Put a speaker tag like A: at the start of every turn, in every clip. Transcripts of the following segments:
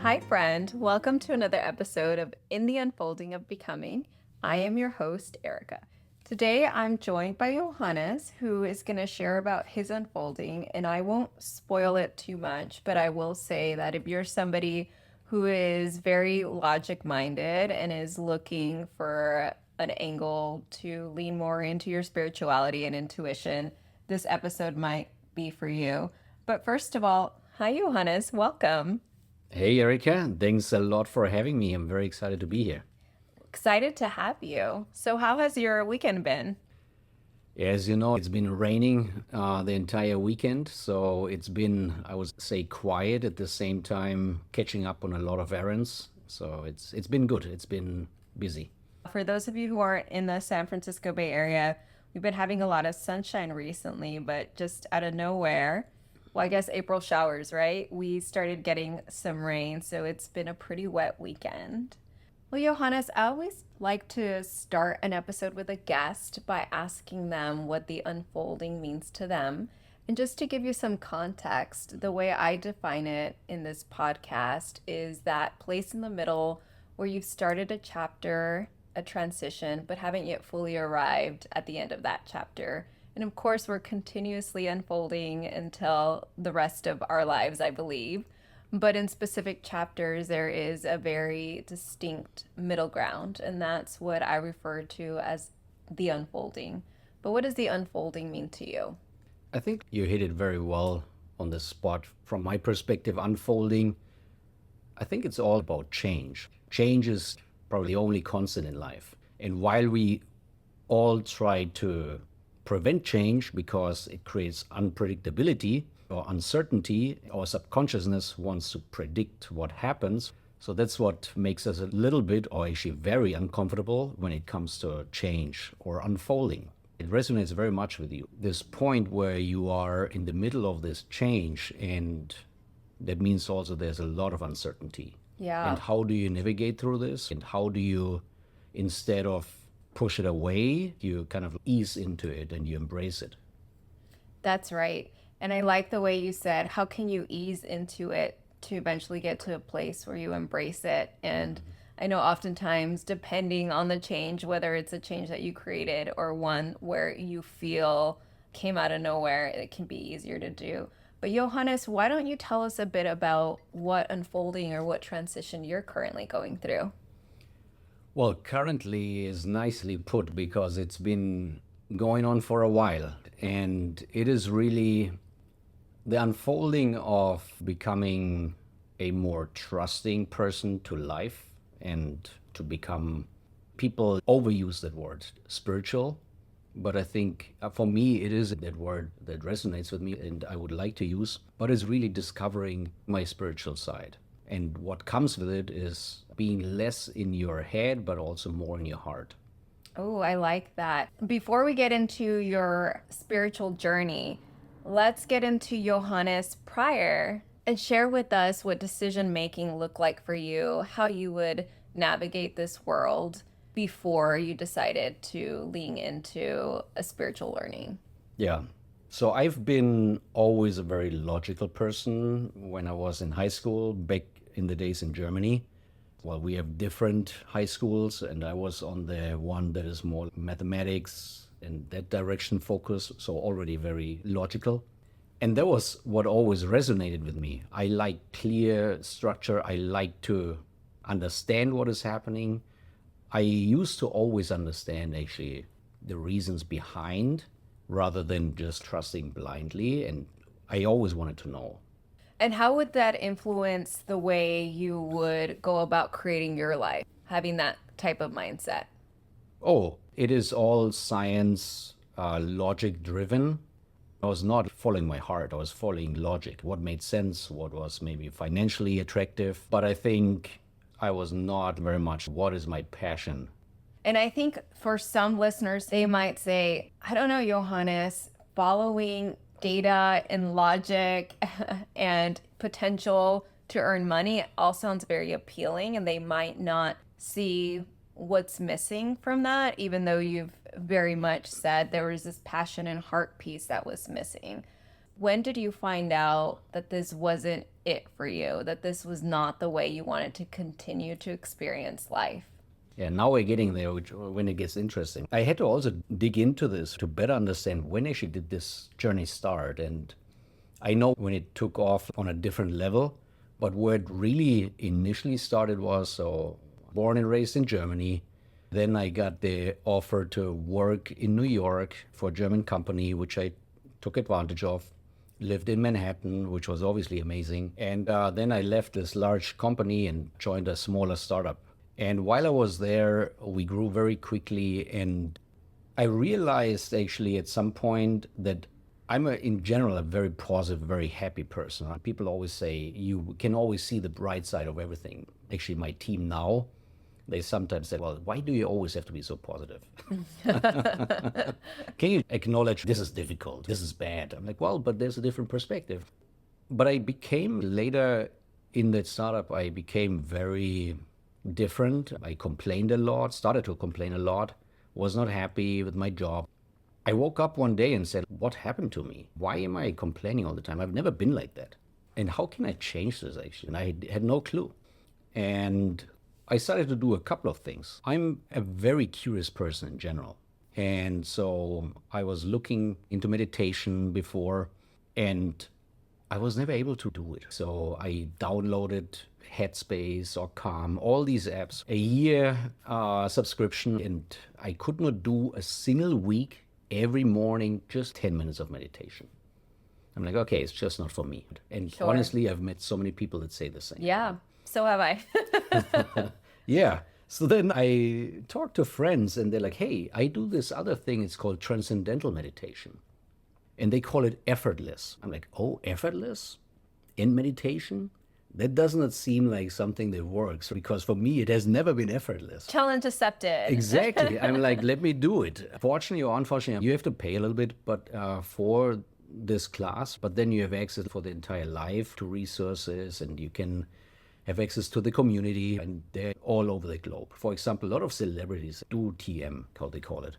A: Hi, friend. Welcome to another episode of In the Unfolding of Becoming. I am your host, Erica. Today, I'm joined by Johannes, who is going to share about his unfolding, and I won't spoil it too much, but I will say that if you're somebody who is very logic-minded and is looking for an angle to lean more into your spirituality and intuition, this episode might be for you. But first of all, hi, Johannes. Welcome.
B: Hey Erica, thanks a lot for having me. I'm very excited to be here.
A: Excited to have you. So, how has your weekend been?
B: As you know, it's been raining the entire weekend, so it's been, I would say, quiet at the same time, catching up on a lot of errands. So it's been good. It's been busy.
A: For those of you who aren't in the San Francisco Bay Area, we've been having a lot of sunshine recently, but just out of nowhere, well, I guess April showers, right? We started getting some rain, so it's been a pretty wet weekend. Well, Johannes, I always like to start an episode with a guest by asking them what the unfolding means to them. And just to give you some context, the way I define it in this podcast is that place in the middle where you've started a chapter, a transition, but haven't yet fully arrived at the end of that chapter. And of course, we're continuously unfolding until the rest of our lives, I believe. But in specific chapters, there is a very distinct middle ground, and that's what I refer to as the unfolding. But what does the unfolding mean to you?
B: I think you hit it very well on the spot. From my perspective, unfolding, I think it's all about change. Change is probably the only constant in life. And while we all try to prevent change because it creates unpredictability or uncertainty, our subconsciousness wants to predict what happens. So that's what makes us a little bit, or actually very uncomfortable when it comes to change or unfolding. It resonates very much with you. This point where you are in the middle of this change, and that means also there's a lot of uncertainty.
A: Yeah,
B: And how do you navigate through this? And how do you, instead of push it away, you kind of ease into it and you embrace it?
A: that's right. And I like the way you said, how can you ease into it to eventually get to a place where you embrace it? And I know oftentimes, depending on the change, whether it's a change that you created or one where you feel came out of nowhere, it can be easier to do. But Johannes, why don't you tell us a bit about what unfolding or what transition you're currently going through?
B: Well, currently is nicely put because it's been going on for a while. And it is really the unfolding of becoming a more trusting person to life and to become, people overuse that word, spiritual. But I think for me, it is that word that resonates with me and I would like to use. But it's really discovering my spiritual side. And what comes with it is being less in your head, but also more in your heart.
A: Oh, I like that. Before we get into your spiritual journey, let's get into Johannes prior and share with us what decision making looked like for you, how you would navigate this world before you decided to lean into a spiritual learning.
B: Yeah. So I've been always a very logical person when I was in high school, back in the days in Germany. Well, we have different high schools, and I was on the one that is more mathematics and that direction focused, so already very logical. And that was what always resonated with me. I like clear structure. I like to understand what is happening. I used to always understand actually the reasons behind rather than just trusting blindly. And I always wanted to know.
A: And how would that influence the way you would go about creating your life, having that type of mindset?
B: Oh, it is all science, logic driven. I was not following my heart. I was following logic. What made sense, what was maybe financially attractive. But I think I was not very much what is my passion.
A: And I think for some listeners, they might say, I don't know, Johannes, following data and logic and potential to earn money all sounds very appealing, and they might not see what's missing from that, even though you've very much said there was this passion and heart piece that was missing. When did you find out that this wasn't it for you, that this was not the way you wanted to continue to experience life?
B: Yeah, now we're getting there, when it gets interesting. I had to also dig into this to better understand when actually did this journey start. And I know when it took off on a different level, but where it really initially started was, so born and raised in Germany. Then I got the offer to work in New York for a German company, which I took advantage of. Lived in Manhattan, which was obviously amazing. And then I left this large company and joined a smaller startup. And while I was there, we grew very quickly. And I realized actually at some point that in general, a very positive, very happy person. People always say you can always see the bright side of everything. Actually, my team now, they sometimes say, well, why do you always have to be so positive? Can you acknowledge this is difficult, this is bad? I'm like, well, but there's a different perspective. But I became later in that startup, I became very different. I complained a lot, started to complain a lot, was not happy with my job. I woke up one day and said, what happened to me? Why am I complaining all the time? I've never been like that. And how can I change this actually? And I had no clue. And I started to do a couple of things. I'm a very curious person in general. And so I was looking into meditation before, and I was never able to do it. So I downloaded Headspace or Calm, all these apps, a year subscription, and I could not do a single week every morning, just 10 minutes of meditation. I'm like, okay, it's just not for me. And
A: Sure.
B: honestly, I've met so many people that say the same.
A: Yeah, so have I.
B: Yeah. So then I talk to friends and they're like, hey, I do this other thing. It's called Transcendental Meditation. And they call it effortless. I'm like, oh, effortless in meditation? That does not seem like something that works, because for me, it has never been effortless.
A: Challenge accepted.
B: Exactly. I'm like, let me do it. Fortunately or unfortunately, you have to pay a little bit, but for this class, but then you have access for the entire life to resources, and you can have access to the community, and they're all over the globe. For example, a lot of celebrities do TM, how they call it.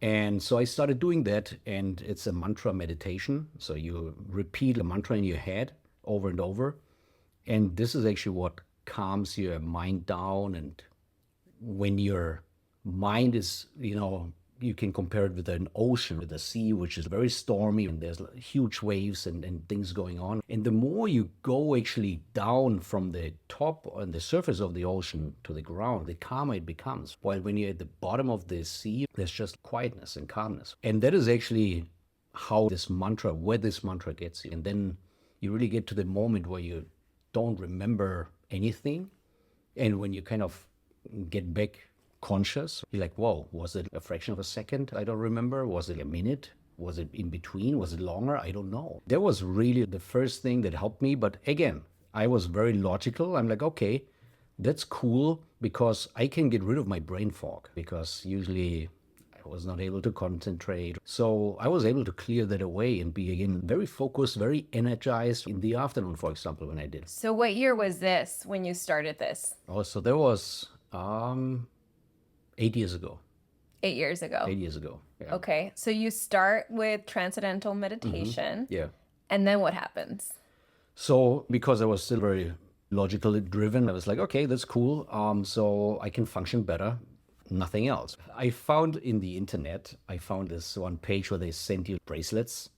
B: And so I started doing that, and it's a mantra meditation. So you repeat a mantra in your head over and over. And this is actually what calms your mind down. And when your mind is, you can compare it with an ocean, with the sea, which is very stormy, and there's huge waves and things going on. And the more you go actually down from the top on the surface of the ocean to the ground, the calmer it becomes. While when you're at the bottom of the sea, there's just quietness and calmness. And that is actually where this mantra gets you. And then you really get to the moment where you don't remember anything. And when you kind of get back conscious, you're like, whoa, was it a fraction of a second? I don't remember. Was it a minute? Was it in between? Was it longer? I don't know. That was really the first thing that helped me. But again, I was very logical. I'm like, okay, that's cool, because I can get rid of my brain fog, because usually I was not able to concentrate. So I was able to clear that away and be again very focused, very energized in the afternoon, for example, when I did.
A: So what year was this when you started this?
B: Oh, so there was 8 years ago.
A: 8 years ago.
B: 8 years ago. Yeah.
A: Okay. So you start with transcendental meditation.
B: Yeah.
A: And then what happens?
B: So because I was still very logically driven, I was like, okay, that's cool. So I can function better. Nothing else. I found in the internet, this one page where they send you bracelets,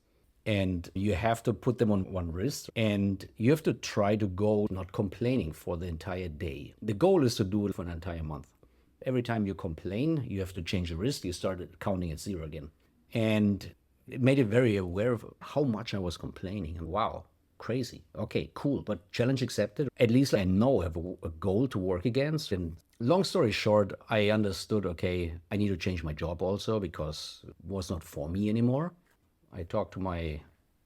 B: and you have to put them on one wrist, and you have to try to go not complaining for the entire day. The goal is to do it for an entire month. Every time you complain, you have to change the wrist. You start counting at 0 again. And it made it very aware of how much I was complaining. And wow, crazy. Okay, cool. But challenge accepted. At least I know I have a goal to work against. And long story short, I understood, okay, I need to change my job also, because it was not for me anymore. I talked to my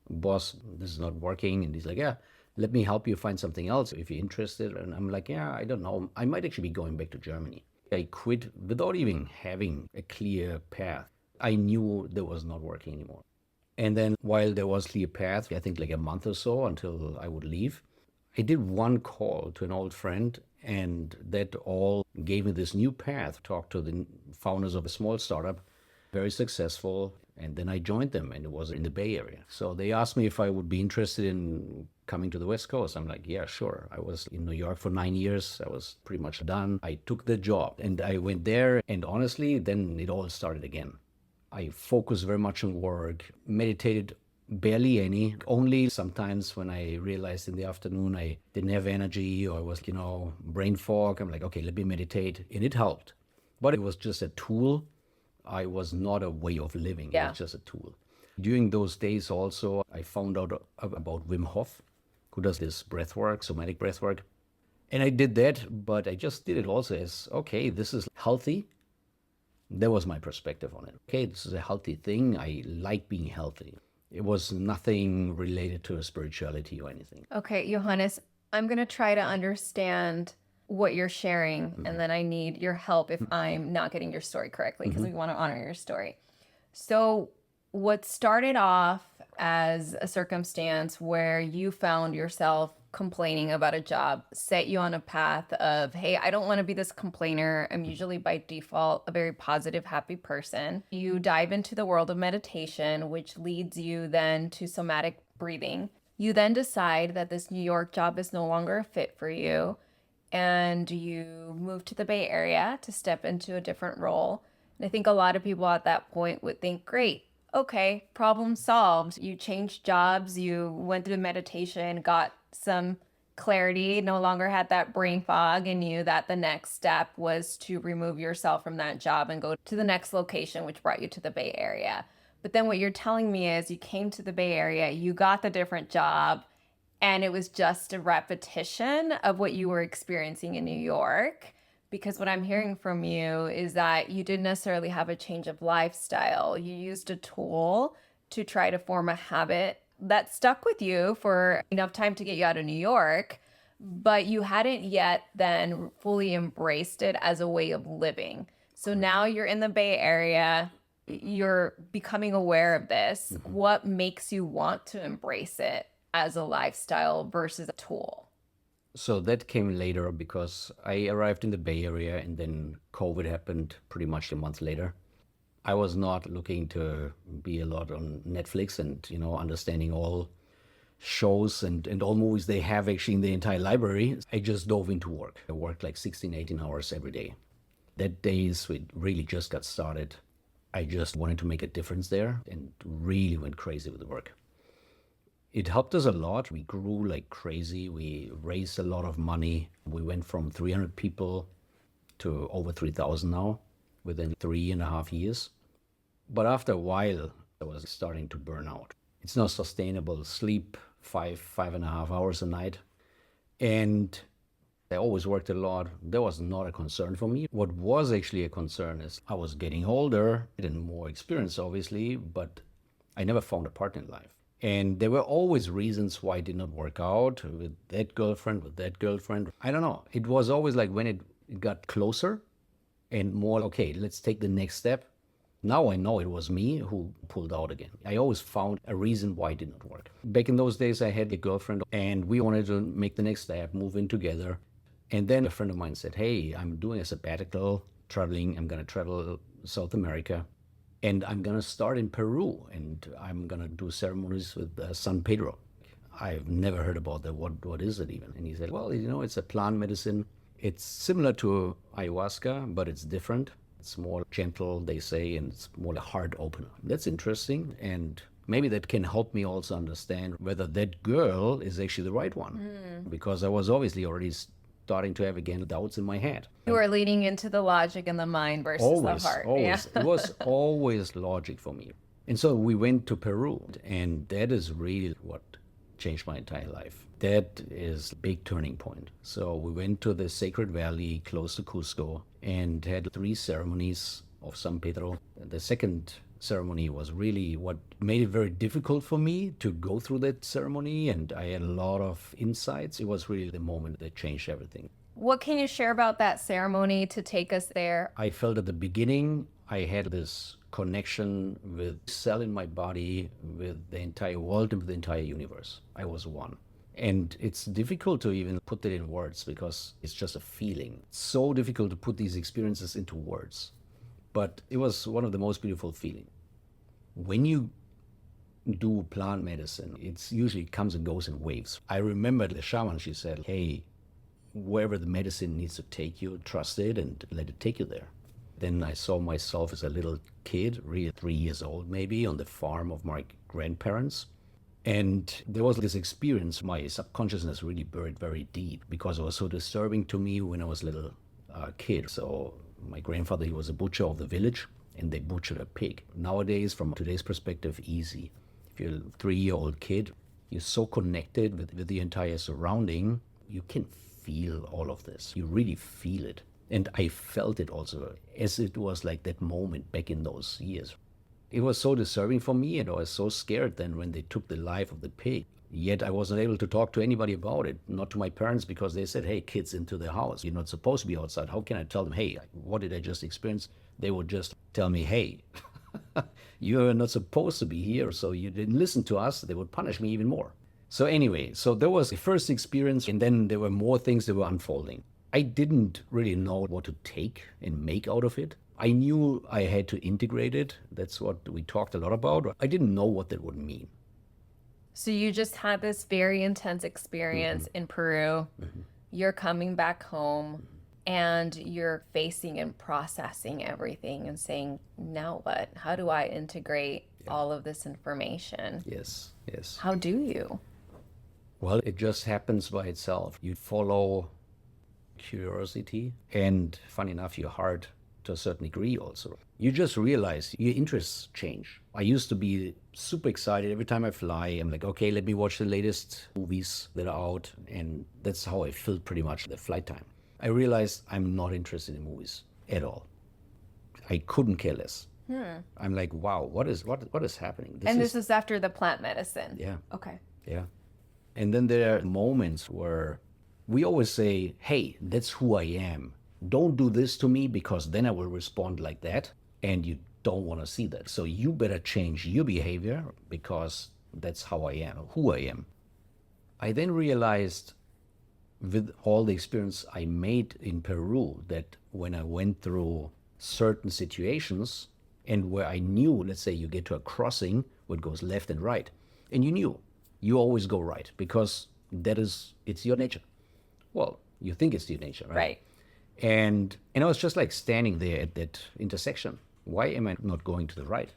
B: boss, this is not working. And he's like, yeah, let me help you find something else if you're interested. And I'm like, yeah, I don't know. I might actually be going back to Germany. I quit without even having a clear path. I knew that was not working anymore. And then while there was clear path, I think like a month or so until I would leave, I did one call to an old friend, and that all gave me this new path. Talked to the founders of a small startup, very successful. And then I joined them, and it was in the Bay Area. So they asked me if I would be interested in coming to the West Coast. I'm like, yeah, sure. I was in New York for 9 years. I was pretty much done. I took the job and I went there. And honestly, then it all started again. I focused very much on work, meditated barely any, only sometimes when I realized in the afternoon I didn't have energy or I was, brain fog. I'm like, okay, let me meditate. And it helped. But it was just a tool. I was not a way of living. It was just a tool. During those days also, I found out about Wim Hof, who does this breathwork, somatic breathwork. And I did that, but I just did it also as, okay, this is healthy. That was my perspective on it. Okay, this is a healthy thing. I like being healthy. It was nothing related to spirituality or anything.
A: Okay, Johannes, I'm going to try to understand what you're sharing, and then I need your help if I'm not getting your story correctly, because we want to honor your story. So what started off as a circumstance where you found yourself complaining about a job set you on a path of, hey, I don't want to be this complainer. I'm usually by default a very positive, happy person. You dive into the world of meditation, which leads you then to somatic breathing. You then decide that this New York job is no longer a fit for you, and you move to the Bay Area to step into a different role. And I think a lot of people at that point would think, great, okay, problem solved. You changed jobs, you went through meditation, got some clarity, no longer had that brain fog, and knew that the next step was to remove yourself from that job and go to the next location, which brought you to the Bay Area. But then what you're telling me is you came to the Bay Area, you got the different job, and it was just a repetition of what you were experiencing in New York. Because what I'm hearing from you is that you didn't necessarily have a change of lifestyle. You used a tool to try to form a habit that stuck with you for enough time to get you out of New York, but you hadn't yet then fully embraced it as a way of living. So now you're in the Bay Area, you're becoming aware of this. What makes you want to embrace it as a lifestyle versus a tool?
B: So that came later because I arrived in the Bay Area and then COVID happened pretty much a month later. I was not looking to be a lot on Netflix and, understanding all shows and all movies they have actually in the entire library. I just dove into work. I worked like 16, 18 hours every day. That days we really just got started. I just wanted to make a difference there and really went crazy with the work. It helped us a lot. We grew like crazy. We raised a lot of money. We went from 300 people to over 3,000 now within 3.5 years. But after a while, I was starting to burn out. It's not sustainable. Sleep 5.5 hours a night. And I always worked a lot. That was not a concern for me. What was actually a concern is I was getting older and more experienced, obviously, but I never found a partner in life. And there were always reasons why it did not work out with that girlfriend, with that girlfriend. I don't know. It was always like when it got closer and more, okay, let's take the next step. Now I know it was me who pulled out again. I always found a reason why it did not work. Back in those days, I had a girlfriend and we wanted to make the next step, move in together. And then a friend of mine said, hey, I'm doing a sabbatical, traveling. I'm going to travel South America. And I'm going to start in Peru, and I'm going to do ceremonies with San Pedro. I've never heard about that. What is it even? And he said, well, it's a plant medicine. It's similar to ayahuasca, but it's different. It's more gentle, they say, and it's more a heart opener. That's interesting. And maybe that can help me also understand whether that girl is actually the right one. Because I was obviously already starting to have again doubts in my head.
A: You were leading into the logic and the mind versus the heart.
B: Always. It was always logic for me. And so we went to Peru, and that is really what changed my entire life. That is a big turning point. So we went to the Sacred Valley close to Cusco and had 3 ceremonies of San Pedro. The second ceremony was really what made it very difficult for me to go through that ceremony, and I had a lot of insights. It was really the moment that changed everything.
A: What can you share about that ceremony to take us there?
B: I felt at the beginning I had this connection with cell in my body, with the entire world and with the entire universe. I was one. And it's difficult to even put it in words because it's just a feeling. It's so difficult to put these experiences into words. But it was one of the most beautiful feelings. When you do plant medicine, it's usually comes and goes in waves. I remember the shaman, she said, hey, wherever the medicine needs to take you, trust it and let it take you there. Then I saw myself as a little kid, really 3 years old maybe, on the farm of my grandparents. And there was this experience, my subconsciousness really buried very deep because it was so disturbing to me when I was a little kid. So my grandfather, he was a butcher of the village, and they butchered a pig. Nowadays, from today's perspective, easy. If you're a 3-year-old kid, you're so connected with the entire surrounding, you can feel all of this. You really feel it. And I felt it also, as it was like that moment back in those years. It was so disturbing for me, and I was so scared then when they took the life of the pig. Yet I wasn't able to talk to anybody about it, not to my parents, because they said, hey, kids into the house. You're not supposed to be outside. How can I tell them, hey, what did I just experience? They would just tell me, hey, you're not supposed to be here, so you didn't listen to us. They would punish me even more. So anyway, so there was the first experience, and then there were more things that were unfolding. I didn't really know what to take and make out of it. I knew I had to integrate it. That's what we talked a lot about. I didn't know what that would mean.
A: So you just had this very intense experience in Peru. You're coming back home and you're facing and processing everything and saying, now what? How do I integrate all of this information?
B: Yes, yes.
A: How do you?
B: Well, it just happens by itself. You follow curiosity and, funny enough, your heart to a certain degree also. You just realize your interests change. I used to be super excited every time I fly. I'm like, okay, let me watch the latest movies that are out. And that's how I filled pretty much the flight time. I realized I'm not interested in movies at all. I couldn't care less. I'm like, wow, what is happening?
A: This is after the plant medicine.
B: Yeah.
A: Okay.
B: Yeah. And then there are moments where we always say, hey, that's who I am. Don't do this to me because then I will respond like that. And you don't want to see that. So you better change your behavior because that's how I am, who I am. I then realized with all the experience I made in Peru that when I went through certain situations and where I knew, let's say you get to a crossing where it goes left and right, and you knew you always go right because it's your nature. Well, you think it's your nature, right?
A: Right.
B: And I was just like standing there at that intersection. Why am I not going to the right?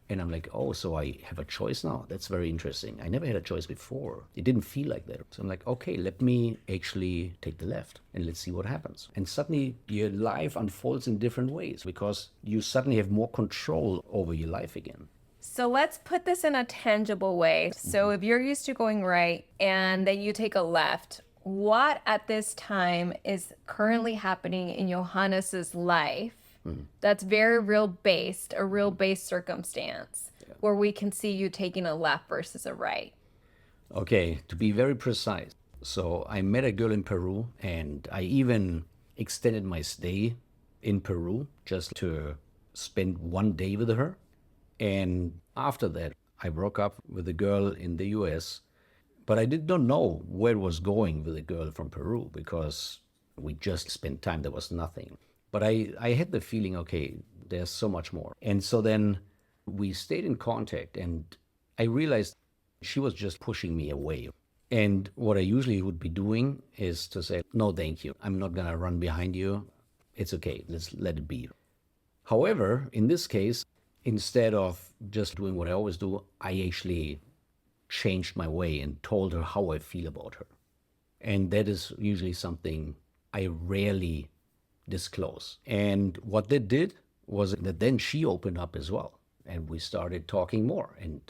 B: And I'm like, oh, so I have a choice now? That's very interesting. I never had a choice before. It didn't feel like that. So I'm like, okay, let me actually take the left and let's see what happens. And suddenly your life unfolds in different ways because you suddenly have more control over your life again.
A: So let's put this in a tangible way. So if you're used to going right and then you take a left, what at this time is currently happening in Johannes's life that's very a real base circumstance where we can see you taking a left versus a right?
B: Okay, to be very precise. So I met a girl in Peru and I even extended my stay in Peru just to spend one day with her. And after that, I broke up with a girl in the US, but I did not know where it was going with a girl from Peru because we just spent time. There was nothing. But I had the feeling, okay, there's so much more. And so then we stayed in contact and I realized she was just pushing me away. And what I usually would be doing is to say, no, thank you. I'm not going to run behind you. It's okay. Let's let it be. However, in this case, instead of just doing what I always do, I actually changed my way and told her how I feel about her. And that is usually something I rarely disclose. And what that did was that then she opened up as well. And we started talking more and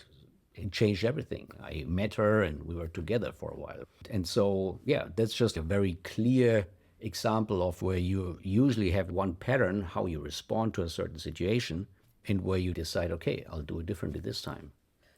B: it changed everything. I met her and we were together for a while. And so, yeah, that's just a very clear example of where you usually have one pattern, how you respond to a certain situation, and where you decide, okay, I'll do it differently this time.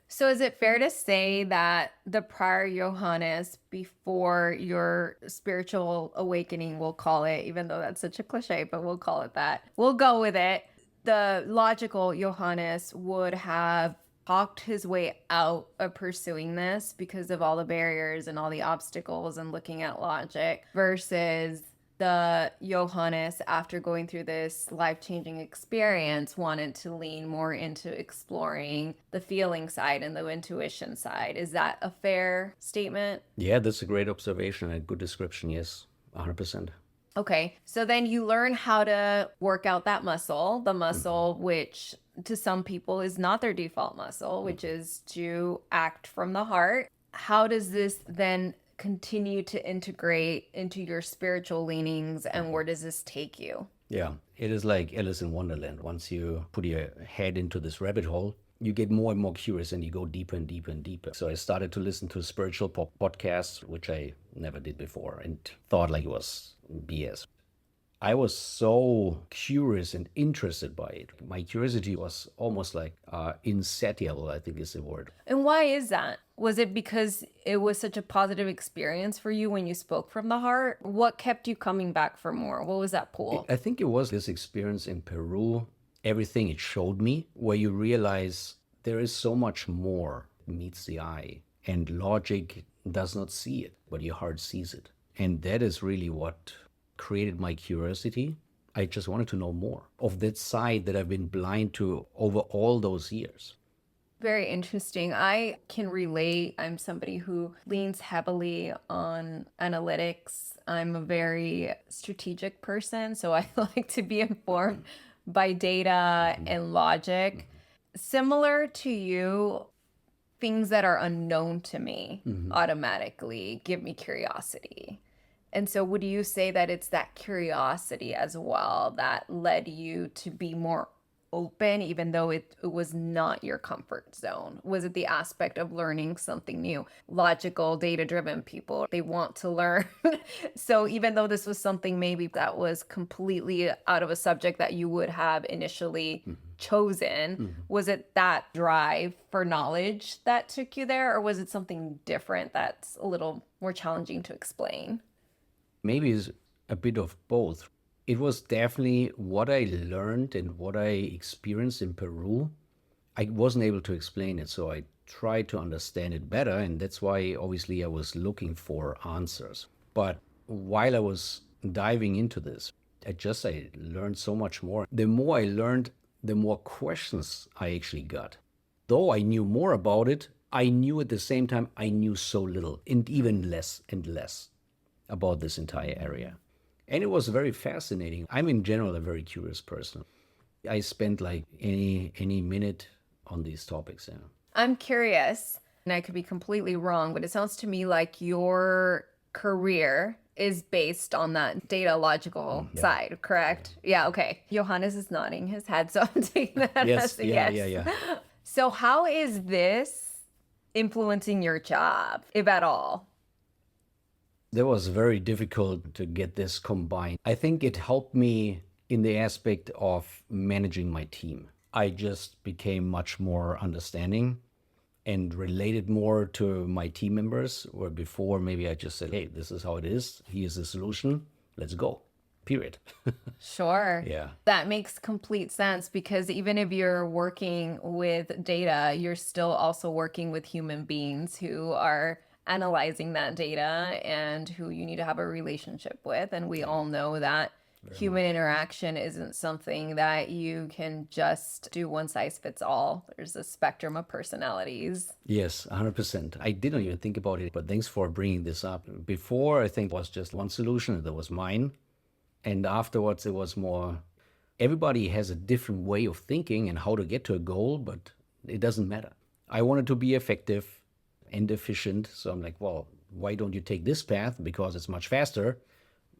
A: So is it fair to say that the prior Johannes, before your spiritual awakening, we'll call it, even though that's such a cliche, but we'll call it that. We'll go with it. The logical Johannes would have talked his way out of pursuing this because of all the barriers and all the obstacles and looking at logic versus the Johannes, after going through this life-changing experience, wanted to lean more into exploring the feeling side and the intuition side. Is that a fair statement?
B: Yeah, that's a great observation and a good description. Yes, 100%.
A: Okay, so then you learn how to work out that muscle, the muscle which to some people is not their default muscle, which is to act from the heart. How does this then continue to integrate into your spiritual leanings, and where does this take you?
B: Yeah, it is like Alice in Wonderland. Once you put your head into this rabbit hole, you get more and more curious and you go deeper and deeper and deeper. So I started to listen to spiritual podcasts, which I never did before and thought like it was BS. I was so curious and interested by it. My curiosity was almost like insatiable, I think is the word.
A: And why is that? Was it because it was such a positive experience for you when you spoke from the heart? What kept you coming back for more? What was that pull?
B: I think it was this experience in Peru, everything it showed me, where you realize there is so much more meets the eye, and logic does not see it, but your heart sees it. And that is really what created my curiosity. I just wanted to know more of that side that I've been blind to over all those years.
A: Very interesting. I can relate. I'm somebody who leans heavily on analytics. I'm a very strategic person, so I like to be informed by data and logic. Similar to you, things that are unknown to me automatically give me curiosity. And so, would you say that it's that curiosity as well that led you to be more open, even though it was not your comfort zone? Was it the aspect of learning something new? Logical, data-driven people, they want to learn. So even though this was something maybe that was completely out of a subject that you would have initially chosen, was it that drive for knowledge that took you there, or was it something different that's a little more challenging to explain?
B: Maybe it's a bit of both. It was definitely what I learned and what I experienced in Peru. I wasn't able to explain it, so I tried to understand it better, and that's why obviously I was looking for answers. But while I was diving into this, I learned so much more. The more I learned, the more questions I actually got. Though I knew more about it, I knew at the same time I knew so little, and even less and less about this entire area. And it was very fascinating. I'm in general a very curious person. I spent like any minute on these topics. Yeah.
A: I'm curious, and I could be completely wrong, but it sounds to me like your career is based on that data logical side, correct? Yeah, okay. Johannes is nodding his head, so I'm taking that
B: Yes,
A: as a
B: yeah,
A: yes.
B: yeah.
A: So how is this influencing your job, if at all?
B: That was very difficult to get this combined. I think it helped me in the aspect of managing my team. I just became much more understanding and related more to my team members, where before maybe I just said, hey, this is how it is. Here's the solution. Let's go. Period.
A: Sure.
B: Yeah.
A: That makes complete sense because even if you're working with data, you're still also working with human beings who are analyzing that data and who you need to have a relationship with. And we all know that human interaction isn't something that you can just do one size fits all. There's a spectrum of personalities.
B: Yes, 100%. I didn't even think about it, but thanks for bringing this up. Before, I think it was just one solution, that was mine. And afterwards, it was more, everybody has a different way of thinking and how to get to a goal, but it doesn't matter. I wanted to be effective and efficient. So I'm like, well, why don't you take this path? Because it's much faster.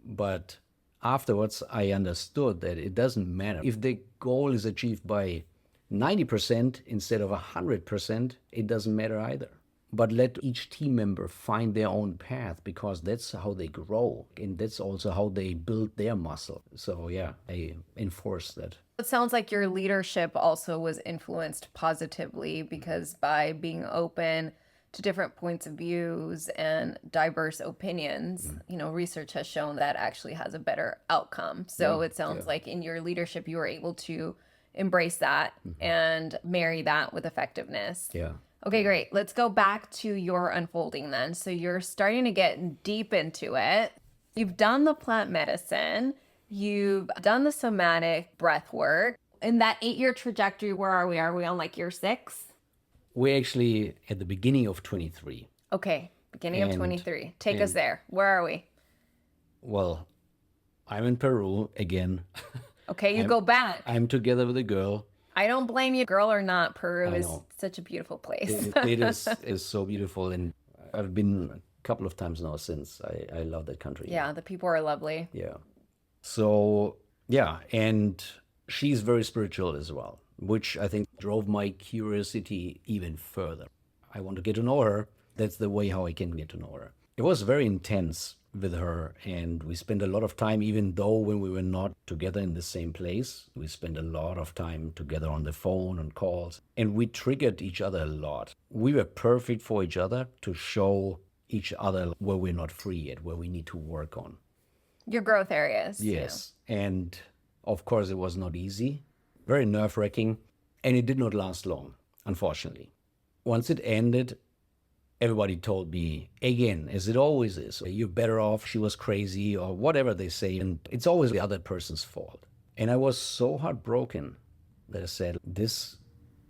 B: But afterwards, I understood that it doesn't matter. If the goal is achieved by 90% instead of 100%, it doesn't matter either. But let each team member find their own path, because that's how they grow. And that's also how they build their muscle. So yeah, I enforce that.
A: It sounds like your leadership also was influenced positively because by being open to different points of views and diverse opinions, research has shown that actually has a better outcome. So it sounds like in your leadership, you were able to embrace that and marry that with effectiveness.
B: Yeah.
A: Okay, great. Let's go back to your unfolding then. So you're starting to get deep into it. You've done the plant medicine, you've done the somatic breath work. In that 8-year trajectory, where are we? Are we on like year 6?
B: We're actually at the beginning of 23.
A: Okay, beginning of
B: And
A: 23. Take us
B: and
A: there. Where are we?
B: well, I'm in Peru again.
A: Okay, you
B: I'm
A: go back.
B: I'm together with a girl.
A: I don't blame you, girl or not. Peru
B: I
A: is
B: know
A: such a beautiful place.
B: it is so beautiful, and I've been a couple of times now since. I love that country.
A: Yeah, the people are lovely.
B: Yeah. So yeah, and she's very spiritual as well, which I think drove my curiosity even further. I want to get to know her. That's the way how I can get to know her. It was very intense with her, and we spent a lot of time, even though when we were not together in the same place, we spent a lot of time together on the phone, on calls, and we triggered each other a lot. We were perfect for each other to show each other where we're not free yet, where we need to work on.
A: Your growth areas.
B: Yes. And of course, it was not easy, very nerve wracking, and it did not last long, unfortunately. Once it ended, everybody told me, again, as it always is, you're better off, she was crazy, or whatever they say, and it's always the other person's fault. And I was so heartbroken that I said, this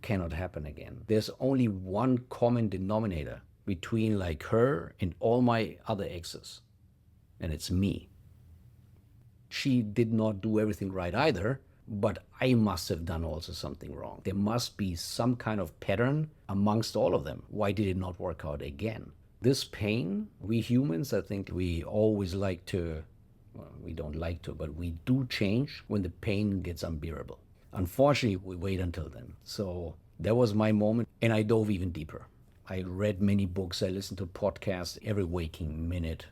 B: cannot happen again. There's only one common denominator between like her and all my other exes, and it's me. She did not do everything right either, but I must have done also something wrong. There must be some kind of pattern amongst all of them. Why did it not work out again? This pain, we humans, I think we always like to, well, we don't like to, but we do change when the pain gets unbearable. Unfortunately, we wait until then. So that was my moment, and I dove even deeper. I read many books, I listened to podcasts every waking minute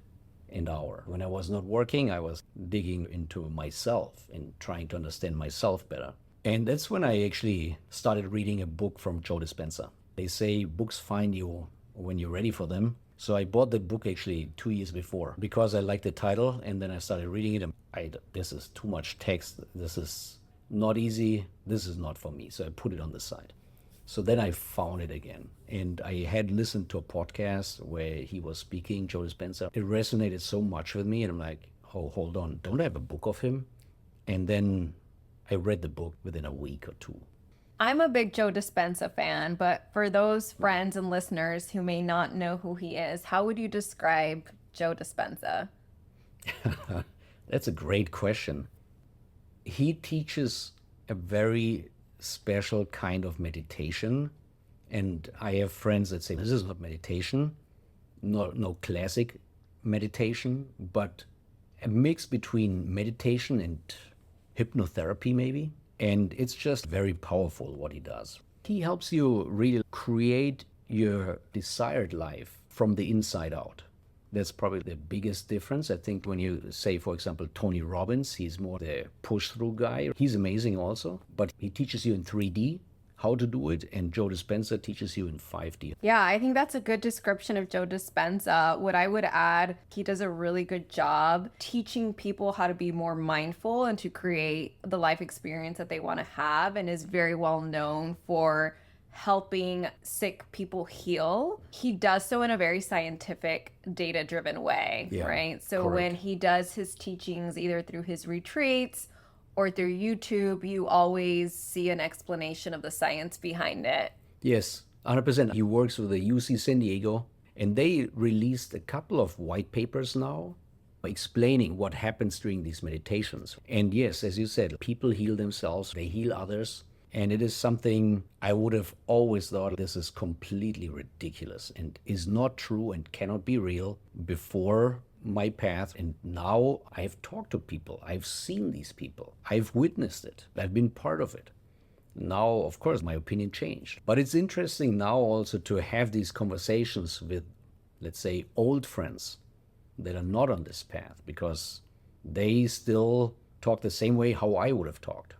B: and hour. When I was not working, I was digging into myself and trying to understand myself better. And that's when I actually started reading a book from Joe Dispenza. They say books find you when you're ready for them. So I bought the book actually 2 years before because I liked the title, and then I started reading it. And this is too much text. This is not easy. This is not for me. So I put it on the side. So then I found it again. And I had listened to a podcast where he was speaking, Joe Dispenza. It resonated so much with me. And I'm like, oh, hold on. Don't I have a book of him? And then I read the book within a week or two.
A: I'm a big Joe Dispenza fan, but for those friends and listeners who may not know who he is, how would you describe Joe Dispenza?
B: That's a great question. He teaches a very special kind of meditation. And I have friends that say, this is not meditation, no classic meditation, but a mix between meditation and hypnotherapy maybe. And it's just very powerful what he does. He helps you really create your desired life from the inside out. That's probably the biggest difference. I think when you say, for example, Tony Robbins, he's more the push-through guy. He's amazing also, but he teaches you in 3D how to do it, and Joe Dispenza teaches you in 5D.
A: Yeah, I think that's a good description of Joe Dispenza. What I would add, he does a really good job teaching people how to be more mindful and to create the life experience that they want to have, and is very well known for helping sick people heal. He does so in a very scientific, data-driven way, right? So
B: correct.
A: when he does his teachings, either through his retreats or through YouTube, you always see an explanation of the science behind it.
B: Yes, 100%. He works with the UC San Diego, and they released a couple of white papers now explaining what happens during these meditations. And yes, as you said, people heal themselves, they heal others. And it is something I would have always thought this is completely ridiculous and is not true and cannot be real before my path. And now I've talked to people. I've seen these people. I've witnessed it. I've been part of it. Now, of course, my opinion changed. But it's interesting now also to have these conversations with, let's say, old friends that are not on this path, because they still talk the same way how I would have talked.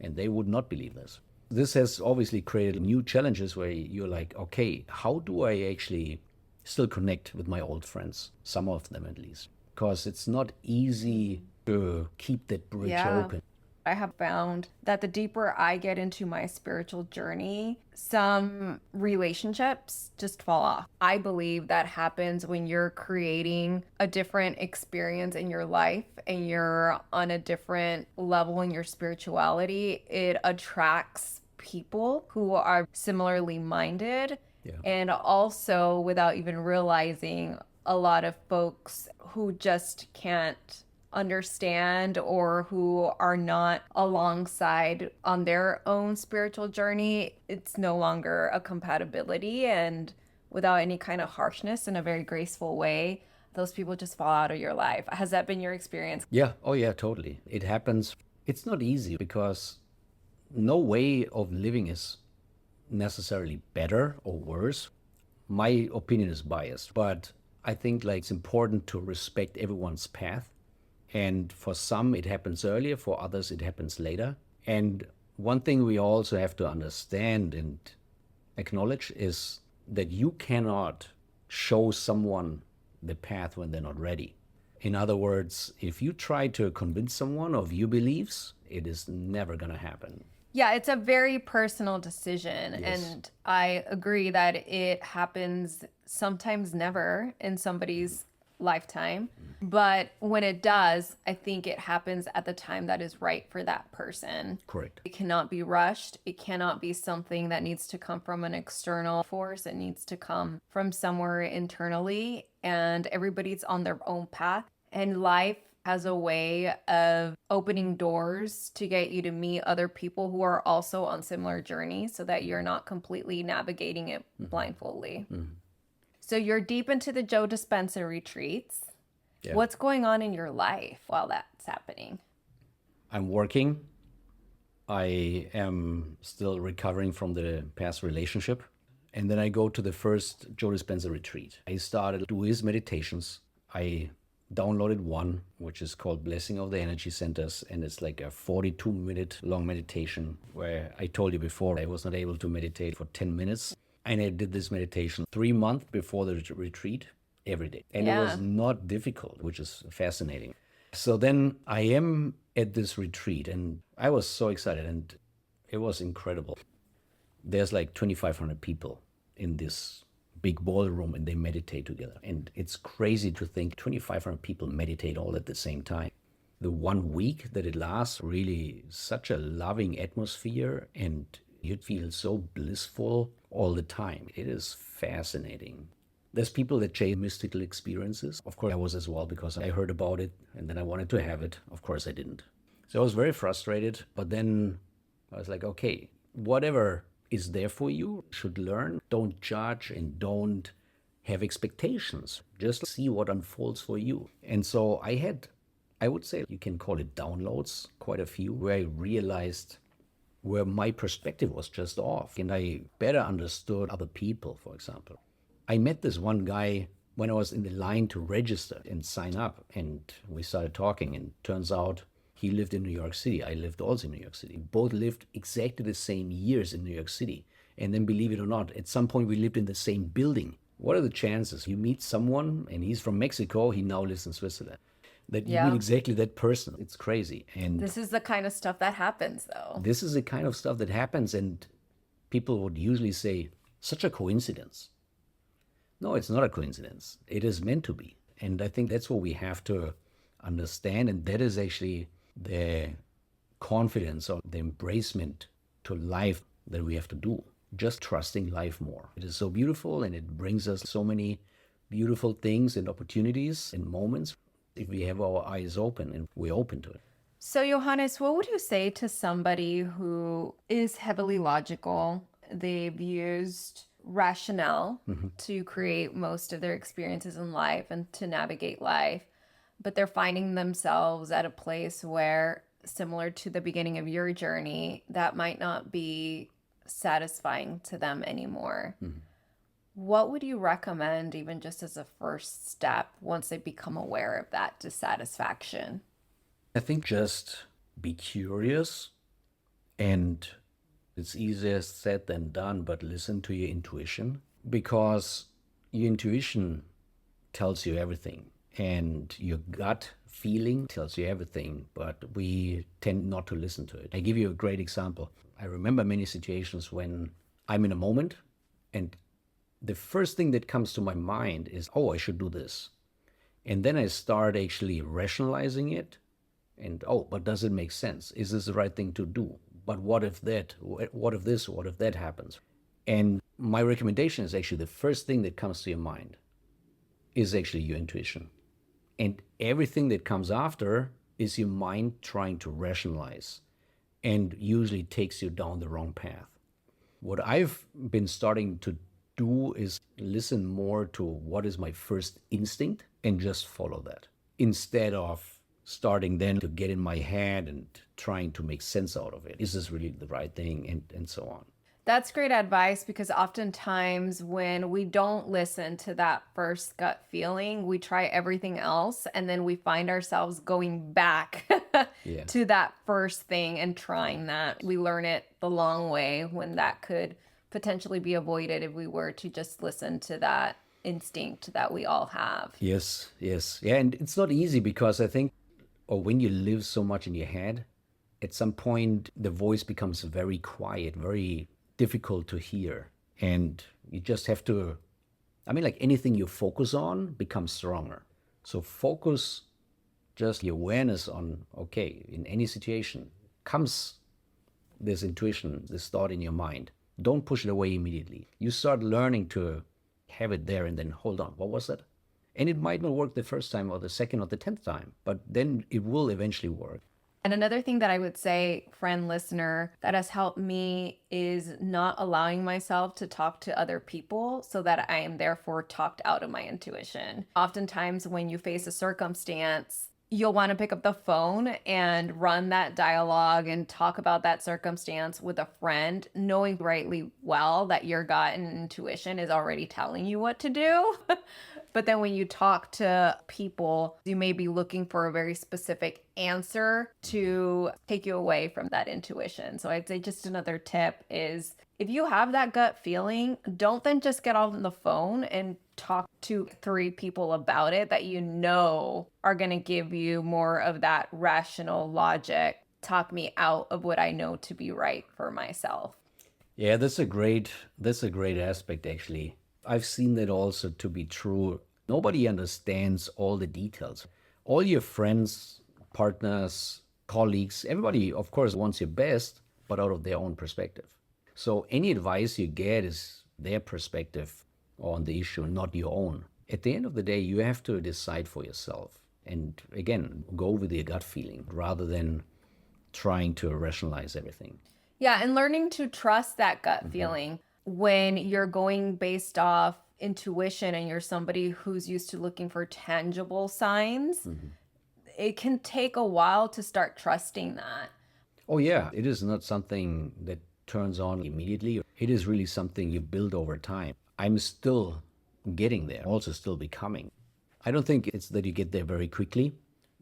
B: And they would not believe this. This has obviously created new challenges where you're like, okay, how do I actually still connect with my old friends? Some of them at least. Because it's not easy to keep that bridge open.
A: I have found that the deeper I get into my spiritual journey, some relationships just fall off. I believe that happens when you're creating a different experience in your life and you're on a different level in your spirituality. It attracts people who are similarly minded.
B: Yeah.
A: And also, without even realizing, a lot of folks who just can't understand or who are not alongside on their own spiritual journey, it's no longer a compatibility. And without any kind of harshness, in a very graceful way, those people just fall out of your life. Has that been your experience?
B: Yeah. Oh, yeah, totally. It happens. It's not easy because no way of living is necessarily better or worse. My opinion is biased, but I think like it's important to respect everyone's path. And for some, it happens earlier, for others, it happens later. And one thing we also have to understand and acknowledge is that you cannot show someone the path when they're not ready. In other words, if you try to convince someone of your beliefs, it is never going to happen.
A: Yeah, it's a very personal decision.
B: Yes.
A: And I agree that it happens sometimes never in somebody's lifetime. But when it does, I think it happens at the time that is right for that person.
B: Correct.
A: It cannot be rushed. It cannot be something that needs to come from an external force. It needs to come from somewhere internally. And everybody's on their own path. And life has a way of opening doors to get you to meet other people who are also on similar journeys so that you're not completely navigating it blindfoldly. So you're deep into the Joe Dispenza retreats.
B: Yeah.
A: What's going on in your life while that's happening?
B: I'm working. I am still recovering from the past relationship. And then I go to the first Joe Dispenza retreat. I started to do his meditations. I downloaded one, which is called Blessing of the Energy Centers. And it's like a 42-minute long meditation where I told you before I was not able to meditate for 10 minutes. And I did this meditation 3 months before the retreat every day. And it was not difficult, which is fascinating. So then I am at this retreat and I was so excited and it was incredible. There's like 2,500 people in this big ballroom and they meditate together. And it's crazy to think 2,500 people meditate all at the same time. The 1 week that it lasts, really such a loving atmosphere and you feel so blissful all the time. It is fascinating. There's people that chase mystical experiences. Of course, I was as well because I heard about it and then I wanted to have it. Of course, I didn't. So I was very frustrated. But then I was like, okay, whatever is there for you, should learn. Don't judge and don't have expectations. Just see what unfolds for you. And so I would say you can call it downloads, quite a few, where I realized where my perspective was just off and I better understood other people, for example. I met this one guy when I was in the line to register and sign up and we started talking and turns out he lived in New York City. I lived also in New York City. Both lived exactly the same years in New York City. And then believe it or not, at some point we lived in the same building. What are the chances you meet someone and he's from Mexico, he now lives in Switzerland? That you meet exactly that person. It's crazy. And
A: this is the kind of stuff that happens, though.
B: This is the kind of stuff that happens, and people would usually say, such a coincidence. No, it's not a coincidence. It is meant to be. And I think that's what we have to understand. And that is actually the confidence or the embracement to life that we have to do. Just trusting life more. It is so beautiful and it brings us so many beautiful things and opportunities and moments if we have our eyes open and we're open to it.
A: So, Johannes, what would you say to somebody who is heavily logical? They've used rationale to create most of their experiences in life and to navigate life, but they're finding themselves at a place where, similar to the beginning of your journey, that might not be satisfying to them anymore. What would you recommend, even just as a first step, once they become aware of that dissatisfaction?
B: I think just be curious, and it's easier said than done, but listen to your intuition because your intuition tells you everything. and your gut feeling tells you everything, but we tend not to listen to it. I give you a great example. I remember many situations when I'm in a moment and the first thing that comes to my mind is, oh, I should do this. And then I start actually rationalizing it. And, oh, but does it make sense? Is this the right thing to do? But what if that? What if this? What if that happens? And my recommendation is actually the first thing that comes to your mind is actually your intuition. And everything that comes after is your mind trying to rationalize and usually takes you down the wrong path. What I've been starting to do is listen more to what is my first instinct and just follow that instead of starting then to get in my head and trying to make sense out of it. Is this really the right thing? And so on.
A: That's great advice, because oftentimes when we don't listen to that first gut feeling, we try everything else and then we find ourselves going back
B: Yeah.
A: to that first thing and trying that. We learn it the long way when that could potentially be avoided if we were to just listen to that instinct that we all have.
B: Yes, yes. Yeah, and it's not easy because I think, or when you live so much in your head, at some point the voice becomes very quiet, very difficult to hear. And you just have to, I mean, like anything you focus on becomes stronger. So focus just your awareness on, okay, in any situation comes this intuition, this thought in your mind. Don't push it away immediately. You start learning to have it there and then hold on. What was that? And it might not work the first time or the second or the 10th time, but then it will eventually work.
A: And another thing that I would say, friend, listener, that has helped me is not allowing myself to talk to other people so that I am therefore talked out of my intuition. Oftentimes, when you face a circumstance, you'll want to pick up the phone and run that dialogue and talk about that circumstance with a friend, knowing rightly well that your gut and intuition is already telling you what to do. But then when you talk to people, you may be looking for a very specific answer to take you away from that intuition. So I'd say just another tip is, if you have that gut feeling, don't then just get on the phone and talk to 3 people about it that you know are going to give you more of that rational logic. Talk me out of what I know to be right for myself.
B: Yeah, that's a great aspect actually. I've seen that also to be true. Nobody understands all the details. All your friends, partners, colleagues, everybody of course wants your best, but out of their own perspective. So any advice you get is their perspective on the issue, not your own. At the end of the day, you have to decide for yourself. And again, go with your gut feeling rather than trying to rationalize everything.
A: Yeah, and learning to trust that gut feeling when you're going based off intuition and you're somebody who's used to looking for tangible signs, it can take a while to start trusting that.
B: Oh, yeah, it is not something that turns on immediately. It is really something you build over time. I'm still getting there, also still becoming. I don't think it's that you get there very quickly.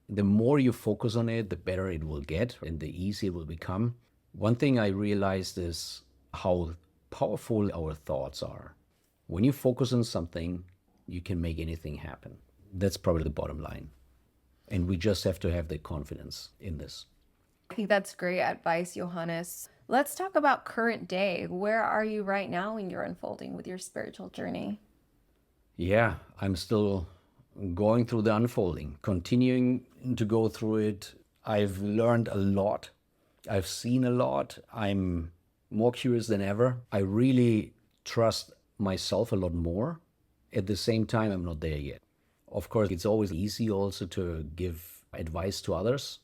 B: The more you focus on it, the better it will get and the easier it will become. One thing I realized is how powerful our thoughts are. When you focus on something, you can make anything happen. That's probably the bottom line. And we just have to have the confidence in this.
A: I think that's great advice, Johannes. Let's talk about current day. Where are you right now in your unfolding with your spiritual journey?
B: Yeah, I'm still going through the unfolding, continuing to go through it. I've learned a lot. I've seen a lot. I'm more curious than ever. I really trust myself a lot more. At the same time, I'm not there yet. Of course, it's always easy also to give advice to others,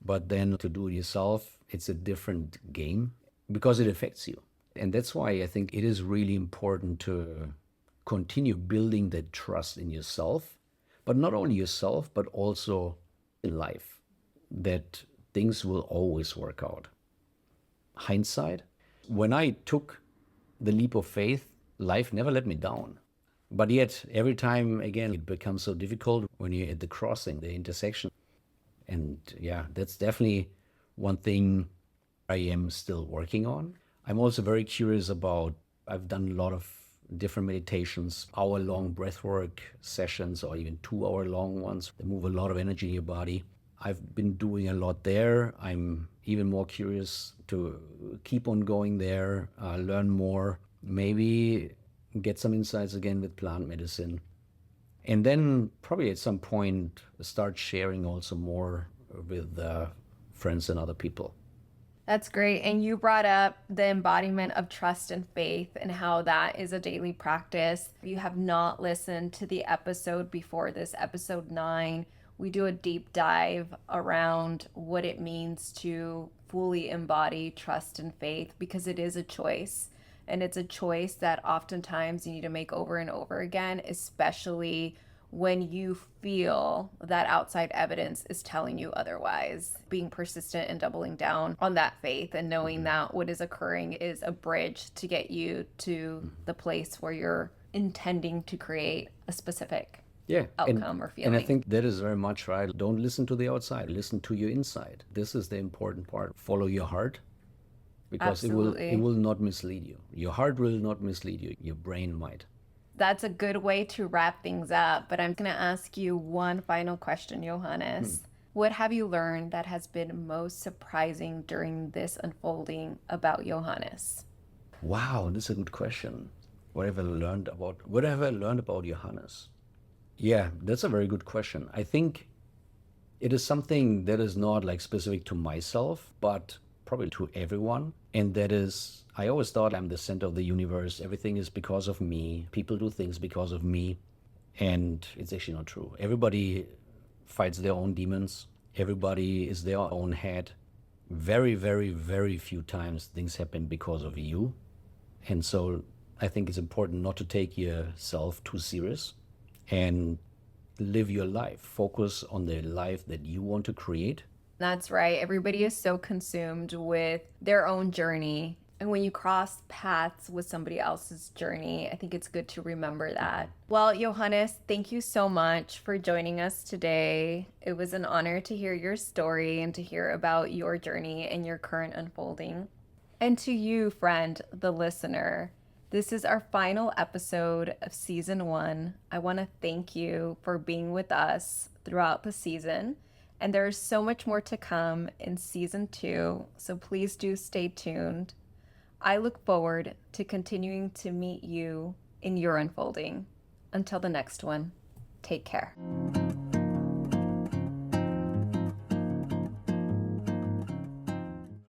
B: but then to do it yourself, it's a different game because it affects you. And that's why I think it is really important to continue building that trust in yourself, but not only yourself, but also in life, that things will always work out. Hindsight, when I took the leap of faith, life never let me down. But yet, every time again, it becomes so difficult when you're at the crossing, the intersection. And yeah, that's definitely one thing I am still working on. I'm also very curious about, I've done a lot of different meditations, hour-long breathwork sessions, or even 2-hour-long ones that move a lot of energy in your body. I've been doing a lot there. I'm even more curious to keep on going there, learn more, maybe get some insights again with plant medicine. And then probably at some point start sharing also more with friends and other people.
A: That's great. And you brought up the embodiment of trust and faith and how that is a daily practice. If you have not listened to the episode before this, episode 9, we do a deep dive around what it means to fully embody trust and faith, because it is a choice. And it's a choice that oftentimes you need to make over and over again, especially when you feel that outside evidence is telling you otherwise. Being persistent and doubling down on that faith and knowing that what is occurring is a bridge to get you to the place where you're intending to create a specific outcome or feeling.
B: And I think that is very much right. Don't listen to the outside, listen to your inside. This is the important part. Follow your heart, because it will not mislead you. Your heart will not mislead you. Your brain might.
A: That's a good way to wrap things up, but I'm going to ask you one final question, Johannes. What have you learned that has been most surprising during this unfolding about Johannes?
B: Wow, this is a good question. What have I learned about Johannes? Yeah, that's a very good question. I think it is something that is not like specific to myself, but probably to everyone. And that is, I always thought I'm the center of the universe. Everything is because of me. People do things because of me. And it's actually not true. Everybody fights their own demons. Everybody is their own head. Very, very, very few times things happen because of you. And so I think it's important not to take yourself too serious and live your life. Focus on the life that you want to create.
A: That's right. Everybody is so consumed with their own journey. And when you cross paths with somebody else's journey, I think it's good to remember that. Well, Johannes, thank you so much for joining us today. It was an honor to hear your story and to hear about your journey and your current unfolding. And to you, friend, the listener, this is our final episode of season 1. I want to thank you for being with us throughout the season. And there's so much more to come in season 2, so please do stay tuned. I look forward to continuing to meet you in your unfolding. Until the next one, take care.